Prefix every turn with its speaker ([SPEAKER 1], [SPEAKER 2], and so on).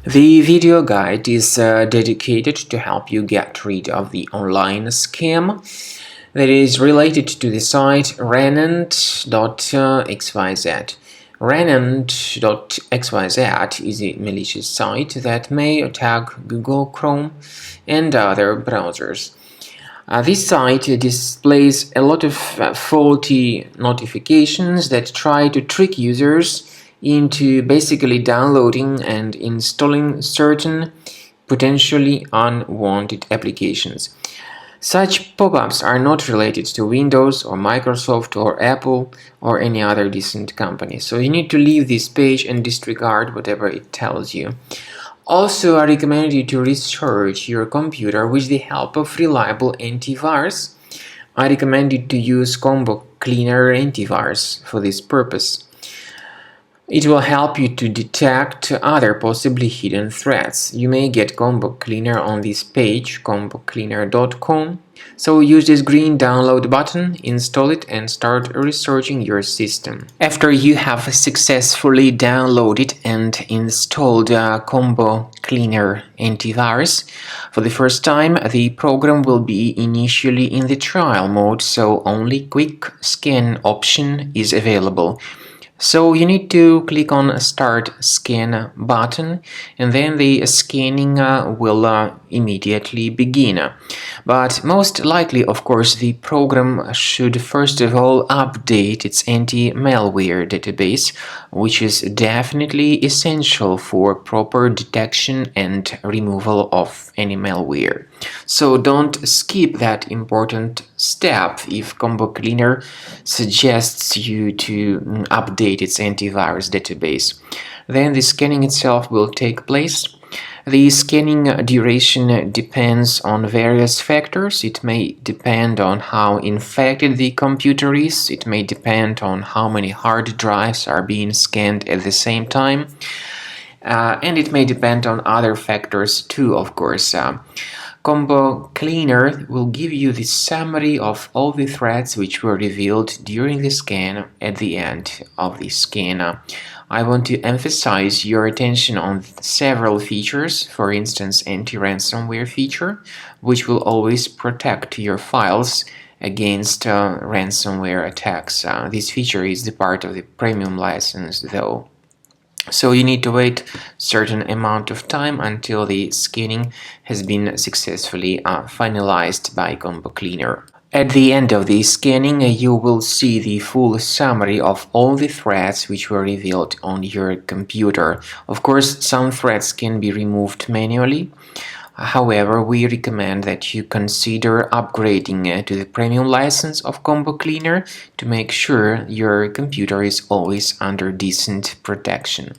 [SPEAKER 1] The video guide is dedicated to help you get rid of the online scam that is related to the site Ranent.xyz. Ranent.xyz is a malicious site that may attack Google Chrome and other browsers. This site displays a lot of faulty notifications that try to trick users into basically downloading and installing certain potentially unwanted applications. Such pop-ups are not related to Windows or Microsoft or Apple or any other decent company, so you need to leave this page and disregard whatever it tells you. Also, I recommend you to research your computer with the help of reliable antivirus. I recommend you to use Combo Cleaner antivirus for this purpose. It will help you to detect other possibly hidden threats. You may get Combo Cleaner on this page, combocleaner.com. So use this green download button, install it and start researching your system. After you have successfully downloaded and installed Combo Cleaner antivirus, for the first time the program will be initially in the trial mode, so only quick scan option is available. So you need to click on Start Scan button and then the scanning will immediately begin. But most likely, of course, the program should first of all update its anti-malware database, which is definitely essential for proper detection and removal of any malware. So don't skip that important step if Combo Cleaner suggests you to update its antivirus database. Then the scanning itself will take place. The scanning duration depends on various factors. It may depend on how infected the computer is. It may depend on how many hard drives are being scanned at the same time. And it may depend on other factors too, of course. Combo Cleaner will give you the summary of all the threats which were revealed during the scan at the end of the scan. I want to emphasize your attention on several features, for instance anti-ransomware feature, which will always protect your files against ransomware attacks. This feature is the part of the premium license though. So you need to wait a certain amount of time until the scanning has been successfully finalized by Combo Cleaner. At the end of the scanning, you will see the full summary of all the threats which were revealed on your computer. Of course, some threats can be removed manually. However, we recommend that you consider upgrading to the premium license of Combo Cleaner to make sure your computer is always under decent protection.